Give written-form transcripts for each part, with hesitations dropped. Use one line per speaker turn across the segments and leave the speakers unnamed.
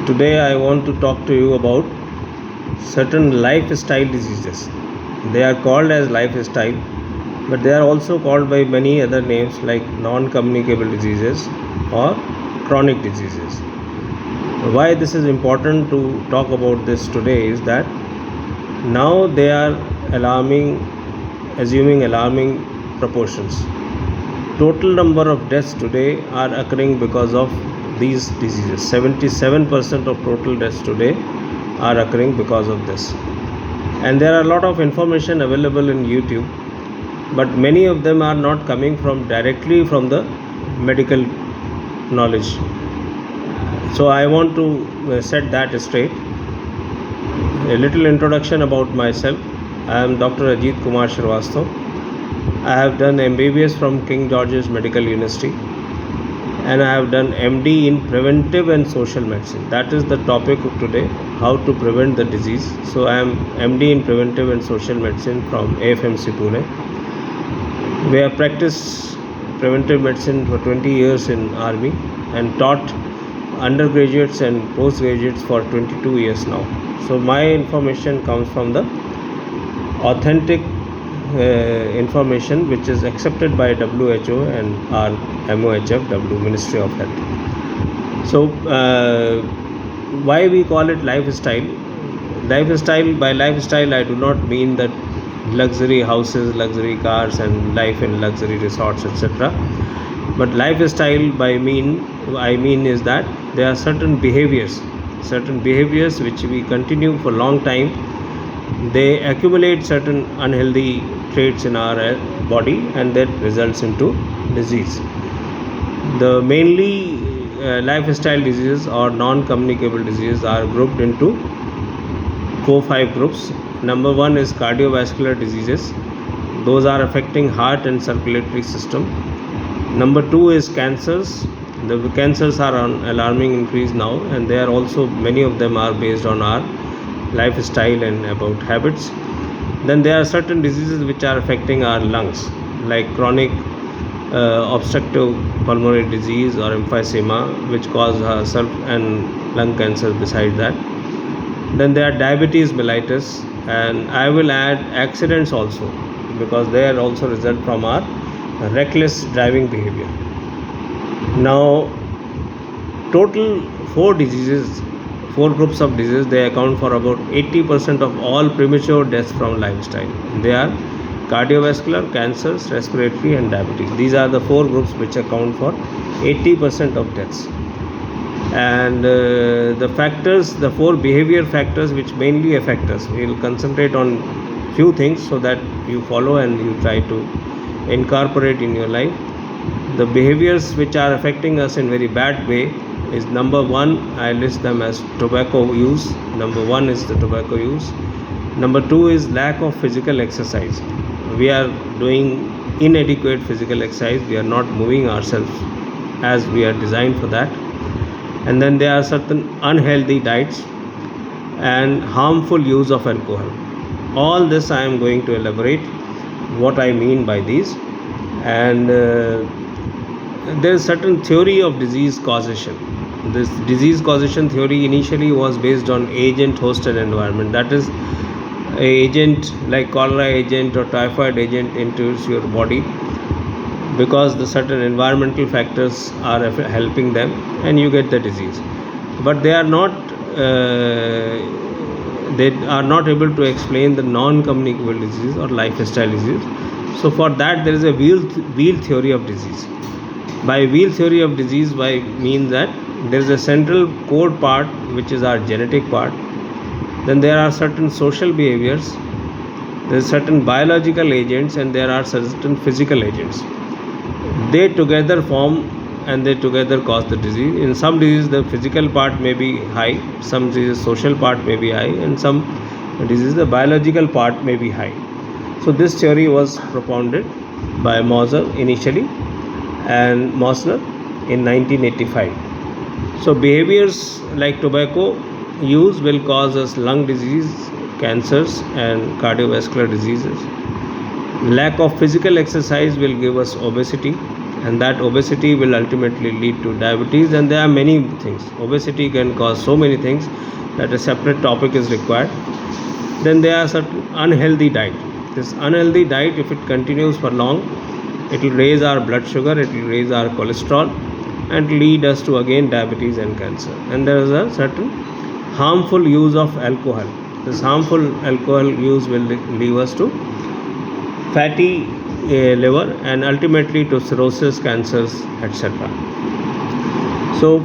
Today I want to talk to you about certain lifestyle diseases. They are called as lifestyle, but they are also called by many other names like non-communicable diseases or chronic diseases. Why this is important to talk about this today is that now they are assuming alarming proportions. Total number of deaths today are occurring because of these diseases. 77% of total deaths today are occurring because of this. And there are a lot of information available in YouTube, but many of them are not coming directly from the medical knowledge. So I want to set that straight. A little introduction about myself. I am Dr. Ajit Kumar Shrivastava. I have done MBBS from King George's Medical University, and I have done MD in preventive and social medicine. That is the topic of today, how to prevent the disease. So I am MD in preventive and social medicine from AFMC Pune. We have practiced preventive medicine for 20 years in Army and taught undergraduates and postgraduates for 22 years now. So my information comes from the authentic information which is accepted by WHO and our MOHFW, Ministry of Health. So why we call it lifestyle? By lifestyle I do not mean that luxury houses, luxury cars and life in luxury resorts, etc. But lifestyle I mean is that there are certain behaviors which we continue for long time. They accumulate certain unhealthy traits in our body, and that results into disease. The mainly lifestyle diseases or non-communicable diseases are grouped into 4-5 groups. Number 1 is cardiovascular diseases. Those are affecting heart and circulatory system. Number 2 is cancers. The cancers are on alarming increase now, and they are also, many of them are based on our lifestyle and about habits. Then there are certain diseases which are affecting our lungs, like chronic obstructive pulmonary disease or emphysema, which cause self and lung cancer besides that. Then there are diabetes mellitus, and I will add accidents also, because they are also result from our reckless driving behavior. Now total 4 groups of diseases, they account for about 80% of all premature deaths from lifestyle. They are cardiovascular, cancers, respiratory and diabetes. These are the 4 groups which account for 80% of deaths. And the 4 behavior factors which mainly affect us, we will concentrate on few things so that you follow and you try to incorporate in your life. The behaviors which are affecting us in very bad way is, number 1, I list them as tobacco use. Number 1 is the tobacco use. Number 2 is lack of physical exercise. We are doing inadequate physical exercise. We are not moving ourselves as we are designed for that. And then there are certain unhealthy diets and harmful use of alcohol. All this I am going to elaborate what I mean by these. And there is certain theory of disease causation. This disease causation theory initially was based on agent, host and environment. That is, a agent like cholera agent or typhoid agent enters your body because the certain environmental factors are helping them, and you get the disease. But they are not able to explain the non-communicable disease or lifestyle disease. So for that there is a wheel theory of disease. By wheel theory of disease, I mean that there is a central core part which is our genetic part. Then there are certain social behaviors, there are certain biological agents, and there are certain physical agents. They together form and they together cause the disease. In some diseases the physical part may be high, some diseases social part may be high, and some diseases the biological part may be high. So this theory was propounded by Moser initially and Mosner in 1985. So behaviors like tobacco use will cause us lung disease, cancers and cardiovascular diseases. Lack of physical exercise will give us obesity, and that obesity will ultimately lead to diabetes. And there are many things. Obesity can cause so many things that a separate topic is required. Then there are certain unhealthy diet. This unhealthy diet, if it continues for long, it will raise our blood sugar, it will raise our cholesterol, and lead us to again diabetes and cancer. And there is a certain harmful use of alcohol. This harmful alcohol use will lead us to fatty liver and ultimately to cirrhosis, cancers, etc. So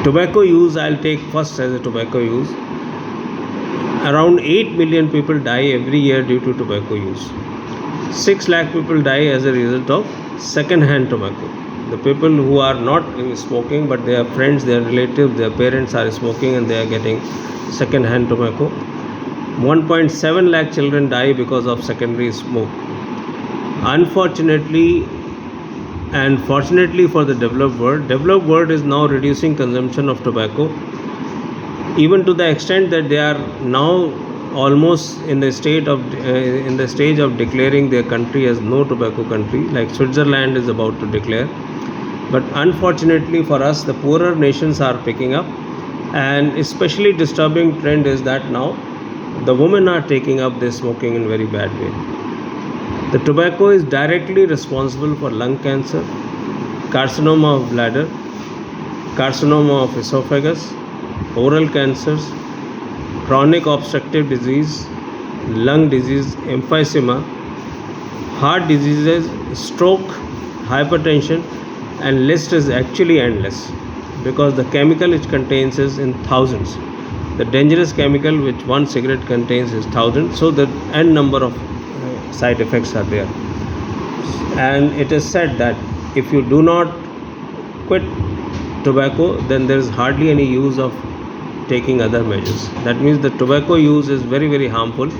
tobacco use, I'll take first as a tobacco use. Around 8 million people die every year due to tobacco use. 6 lakh people die as a result of second hand tobacco. The people who are not smoking, but their friends, their relatives, their parents are smoking and they are getting second hand tobacco. 1.7 lakh children die because of secondary smoke. Unfortunately and fortunately for the developed world is now reducing consumption of tobacco, even to the extent that they are now almost in the stage of declaring their country as no tobacco country, like Switzerland is about to declare. But unfortunately for us, the poorer nations are picking up, and especially disturbing trend is that now the women are taking up this smoking in very bad way. The tobacco is directly responsible for lung cancer, carcinoma of bladder, carcinoma of esophagus, oral cancers, chronic obstructive disease, lung disease, emphysema, heart diseases, stroke, hypertension, and list is actually endless, because the chemical it contains is in thousands. The dangerous chemical which one cigarette contains is thousands, so the n number of side effects are there. And it is said that if you do not quit tobacco, then there is hardly any use of taking other measures. That means the tobacco use is very, very harmful,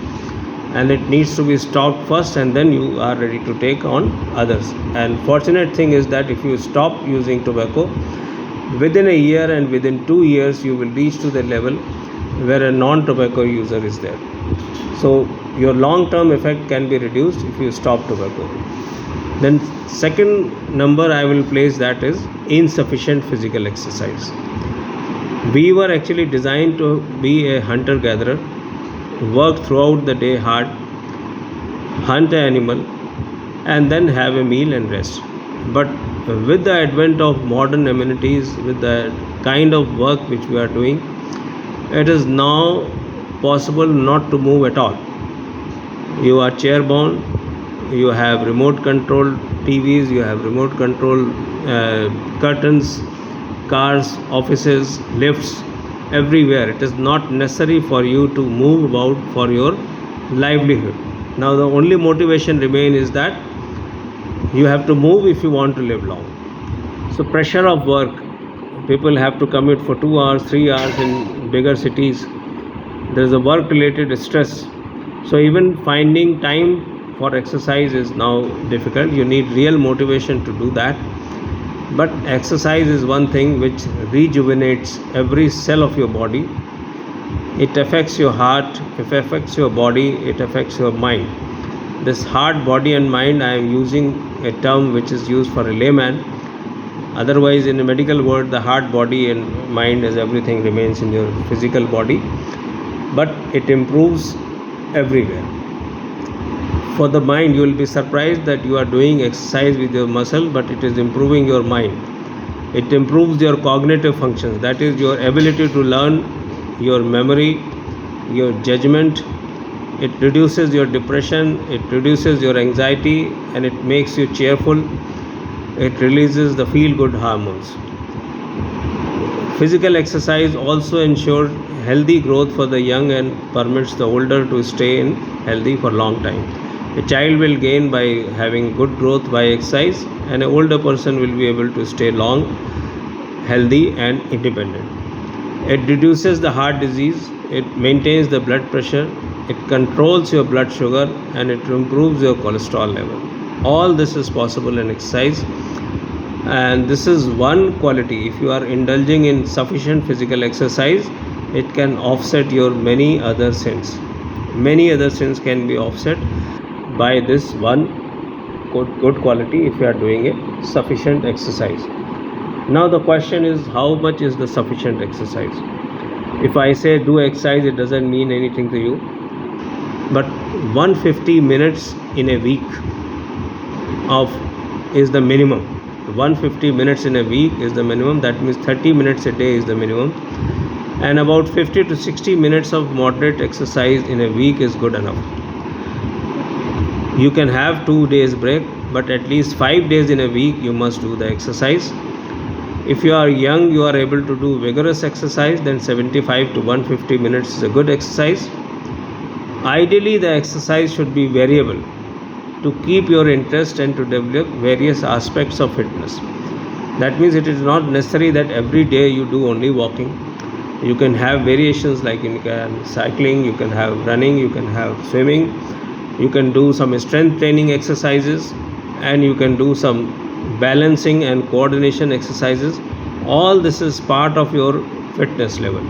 and it needs to be stopped first, and then you are ready to take on others. And fortunate thing is that if you stop using tobacco, within a year and within 2 years you will reach to the level where a non-tobacco user is there. So your long-term effect can be reduced if you stop tobacco. Then second number I will place, that is insufficient physical exercise. We were actually designed to be a hunter-gatherer, work throughout the day hard, hunt an animal, and then have a meal and rest. But with the advent of modern amenities, with the kind of work which we are doing, it is now possible not to move at all. You are chair-bound, you have remote controlled TVs, you have remote controlled curtains, cars, offices, lifts, everywhere. It is not necessary for you to move about for your livelihood. Now the only motivation remains is that you have to move if you want to live long. So pressure of work, people have to commute for 2 hours, 3 hours in bigger cities. There is a work related stress. So even finding time for exercise is now difficult. You need real motivation to do that. But exercise is one thing which rejuvenates every cell of your body. It affects your heart, it affects your body, it affects your mind. This heart, body and mind, I am using a term which is used for a layman. Otherwise, in the medical world, the heart, body and mind as everything remains in your physical body. But it improves everywhere. For the mind, you will be surprised that you are doing exercise with your muscle, but it is improving your mind. It improves your cognitive functions, that is your ability to learn, your memory, your judgment. It reduces your depression, it reduces your anxiety, and it makes you cheerful. It releases the feel-good hormones. Physical exercise also ensures healthy growth for the young and permits the older to stay in healthy for long time. A child will gain by having good growth by exercise, and an older person will be able to stay long, healthy and independent. It reduces the heart disease, it maintains the blood pressure, it controls your blood sugar, and it improves your cholesterol level. All this is possible in exercise, and this is one quality. If you are indulging in sufficient physical exercise, it can offset your many other sins. Many other sins can be offset by this one good quality if you are doing a sufficient exercise. Now the question is, how much is the sufficient exercise? If I say do exercise, it doesn't mean anything to you, but 150 minutes in a week of is the minimum. 150 minutes in a week is the minimum. That means 30 minutes a day is the minimum, and about 50 to 60 minutes of moderate exercise in a week is good enough. You can have 2 days break, but at least 5 days in a week you must do the exercise. If you are young, you are able to do vigorous exercise, then 75 to 150 minutes is a good exercise. Ideally, the exercise should be variable to keep your interest and to develop various aspects of fitness. That means it is not necessary that every day you do only walking. You can have variations, like you can cycling, you can have running, you can have swimming, you can do some strength training exercises, and you can do some balancing and coordination exercises. All this is part of your fitness level.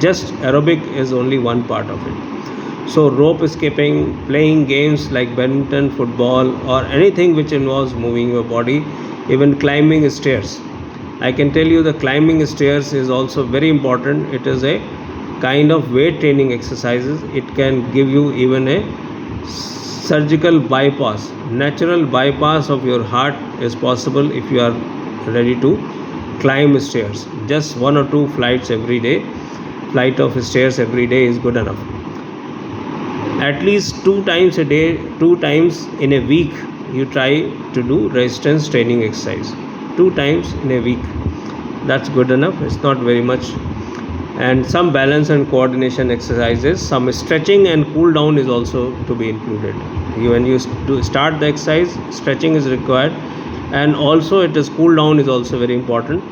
Just aerobic is only one part of it. So rope skipping, playing games like badminton, football, or anything which involves moving your body, even climbing stairs. I can tell you the climbing stairs is also very important. It is a kind of weight training exercises. It can give you even a surgical bypass. Natural bypass of your heart is possible if you are ready to climb stairs. Just 1 or 2 flight of stairs every day is good enough. At least 2 times a day, 2 times in a week, you try to do resistance training exercise. 2 times in a week, that's good enough. It's not very much. And some balance and coordination exercises, some stretching and cool down is also to be included. When you start the exercise, stretching is required, and also it is cool down is also very important,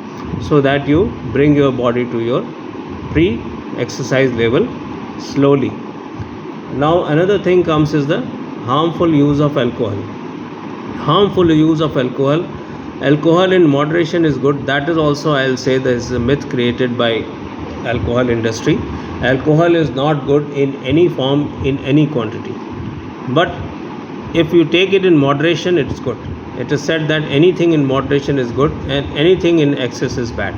so that you bring your body to your pre-exercise level slowly. Now another thing comes is the harmful use of alcohol. Harmful use of alcohol. Alcohol in moderation is good. That is also, I'll say, there is a myth created by alcohol industry. Alcohol is not good in any form, in any quantity. But if you take it in moderation, it is good. It is said that anything in moderation is good and anything in excess is bad.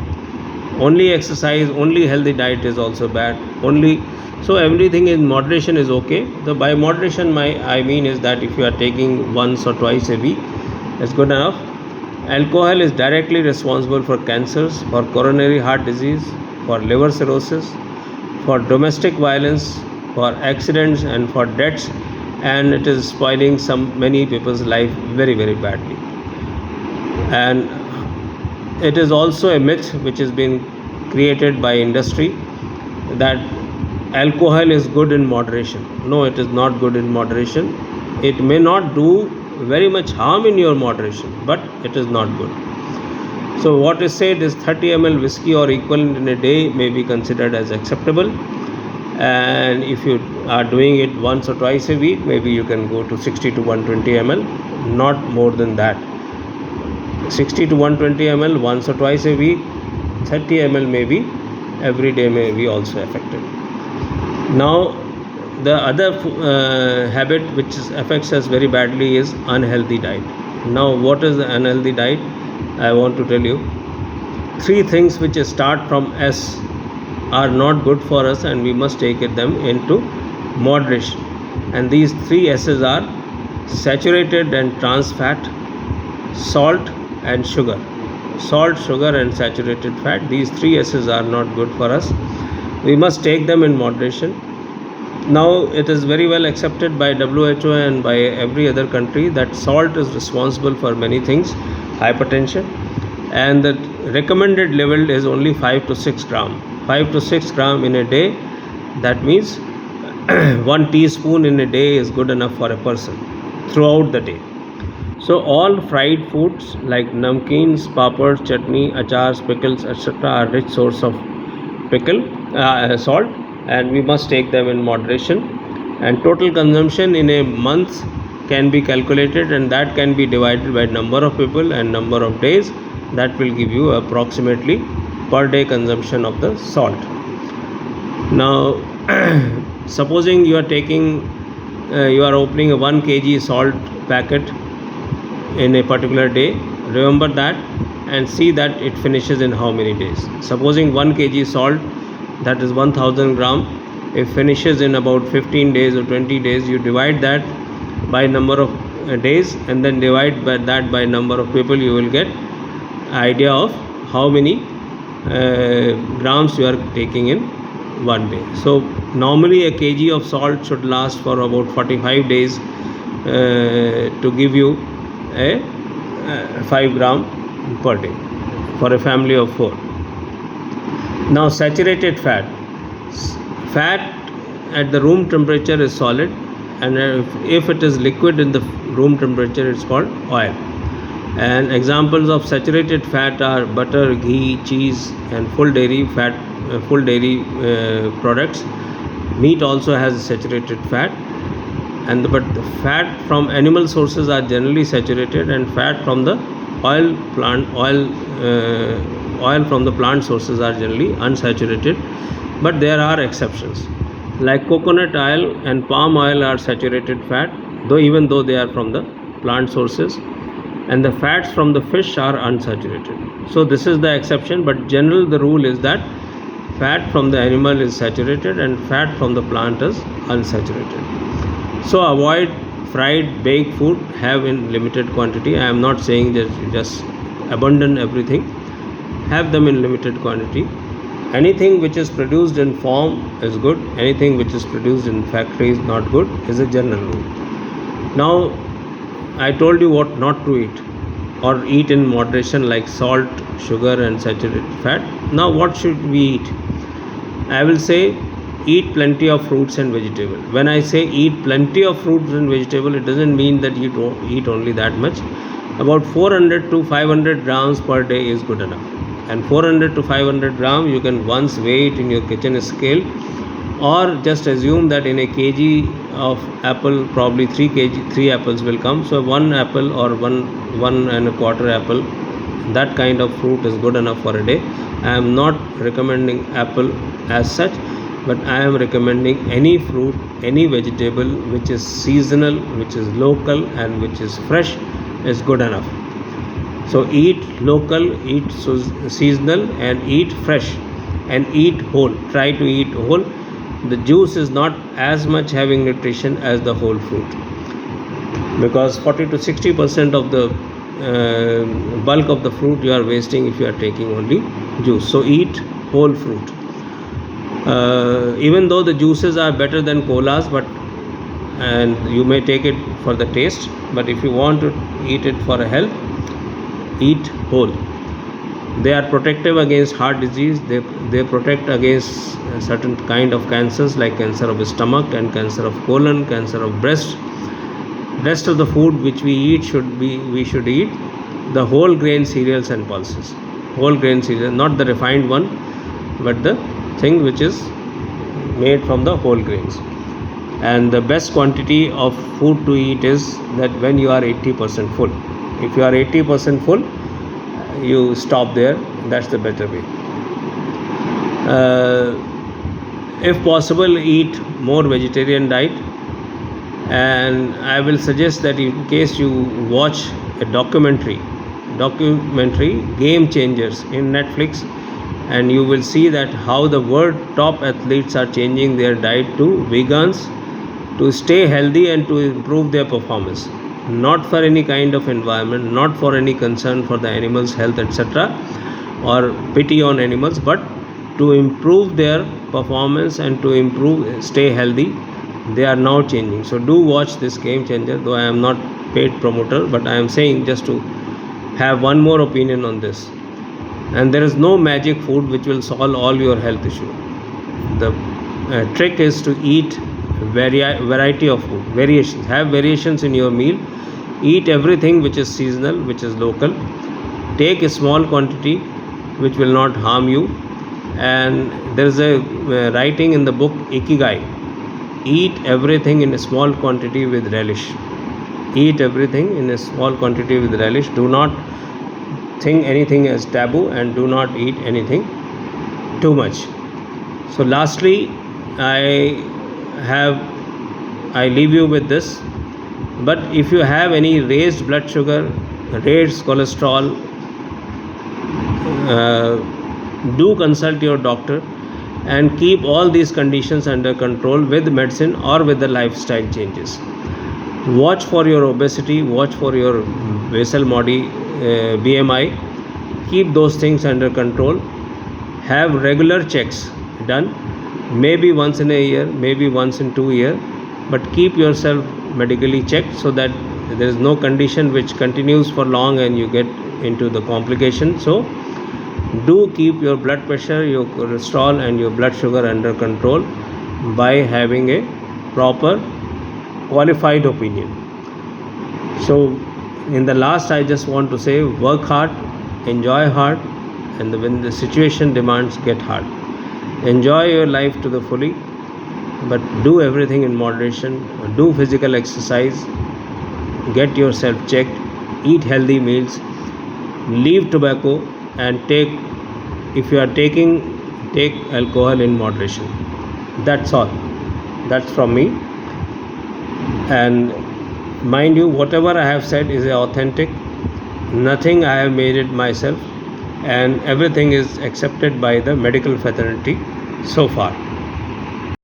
Only exercise, only healthy diet is also bad. So everything in moderation is okay. So by moderation, I mean is that if you are taking once or twice a week, it's good enough. Alcohol is directly responsible for cancers, for coronary heart disease, for liver cirrhosis, for domestic violence, for accidents, and for deaths, and it is spoiling many people's life very, very badly. And it is also a myth which has been created by industry that alcohol is good in moderation. No, it is not good in moderation. It may not do very much harm in your moderation, but it is not good. So what is said is 30 ml whiskey or equivalent in a day may be considered as acceptable, and if you are doing it once or twice a week, maybe you can go to 60 to 120 ml, not more than that. 60 to 120 ml once or twice a week, 30 ml maybe every day may be also effective. Now the other habit which affects us very badly is unhealthy diet. Now what is the unhealthy diet? I want to tell you 3 things which start from S are not good for us, and we must take them into moderation. And these 3 S's are saturated and trans fat, salt and sugar. Salt, sugar and saturated fat, these 3 S's are not good for us. We must take them in moderation. Now it is very well accepted by WHO and by every other country that salt is responsible for many things, hypertension, and the recommended level is only 5 to 6 gram. 5 to 6 gram in a day. That means 1 teaspoon in a day is good enough for a person throughout the day. So all fried foods like namkeens, papads, chutney, achars, pickles, etc. are rich source of salt, and we must take them in moderation. And total consumption in a month can be calculated, and that can be divided by number of people and number of days. That will give you approximately per day consumption of the salt. Now supposing you are opening a 1 kg salt packet in a particular day. Remember that and see that it finishes in how many days. Supposing 1 kg salt, that is 1000 gram, it finishes in about 15 days or 20 days. You divide that by number of days and then divide by that by number of people. You will get idea of how many grams you are taking in one day. So normally a kg of salt should last for about 45 days to give you a 5 gram per day for a family of 4. Now saturated fat. Fat at the room temperature is solid, and if it is liquid in the room temperature, it's called oil. And examples of saturated fat are butter, ghee, cheese, and full dairy products. Meat also has from animal sources are generally saturated, and fat from the oil from the plant sources are generally unsaturated, but there are exceptions. Like coconut oil and palm oil are saturated fat, even though they are from the plant sources, and the fats from the fish are unsaturated. So this is the exception, but general the rule is that fat from the animal is saturated and fat from the plant is unsaturated. So avoid fried, baked food, have in limited quantity. I am not saying that you just abandon everything. Have them in limited quantity. Anything which is produced in farm is good. Anything which is produced in factory is not good, is a general rule. Now, I told you what not to eat, or eat in moderation, like salt, sugar and saturated fat. Now what should we eat? I will say eat plenty of fruits and vegetables. When I say eat plenty of fruits and vegetables, it doesn't mean that you don't eat only that much. About 400 to 500 grams per day is good enough. And 400 to 500 grams you can once weigh it in your kitchen scale, or just assume that in a kg of apple, probably 3 apples will come. So 1 apple or 1.25 apple, that kind of fruit is good enough for a day. I am not recommending apple as such, but I am recommending any fruit, any vegetable which is seasonal, which is local and which is fresh is good enough. So eat local, eat seasonal, and eat fresh, and eat whole. Try to eat whole. The juice is not as much having nutrition as the whole fruit, because 40 to 60% of the bulk of the fruit you are wasting if you are taking only juice. So eat whole fruit. Even though the juices are better than colas, and you may take it for the taste, but if you want to eat it for health, eat whole. They are protective against heart disease. They protect against certain kind of cancers like cancer of stomach and cancer of colon, cancer of breast. Rest of the food which we eat we should eat the whole grain cereals and pulses. Whole grain cereal, not the refined one, but the thing which is made from the whole grains. And the best quantity of food to eat is that when you are 80% full. If you are 80% full, you stop there. That's the better way. If possible, eat more vegetarian diet. And I will suggest that in case you watch a documentary Game Changers in Netflix, and you will see that how the world top athletes are changing their diet to vegans to stay healthy and to improve their performance. Not for any kind of environment, not for any concern for the animals' health, etc., or pity on animals, but to improve their performance and to stay healthy. They are now changing. So do watch this Game Changer, though I am not paid promoter, but I am saying just to have one more opinion on this. And there is no magic food which will solve all your health issue. The trick is to eat variety of food, variations. Have variations in your meal. Eat everything which is seasonal, which is local. Take a small quantity which will not harm you. And there is a writing in the book Ikigai. Eat everything in a small quantity with relish. Eat everything in a small quantity with relish. Do not think anything as taboo, and do not eat anything too much. So lastly, I leave you with this, But if you have any raised blood sugar, raised cholesterol, do consult your doctor and keep all these conditions under control with medicine or with the lifestyle changes. Watch for your obesity, watch for your basal body BMI, keep those things under control. Have regular checks done, maybe once in a year, maybe once in 2 years, but keep yourself medically checked so that there is no condition which continues for long and you get into the complication. So do keep your blood pressure, your cholesterol and your blood sugar under control by having a proper qualified opinion. So in the last, I just want to say, work hard, enjoy hard, and when the situation demands, get hard. Enjoy your life to the fully, but do everything in moderation. Do physical exercise, get yourself checked, eat healthy meals, leave tobacco, and if you are taking, take alcohol in moderation. That's all. That's from me. And mind you, whatever I have said is authentic. Nothing I have made it myself, and everything is accepted by the medical fraternity so far.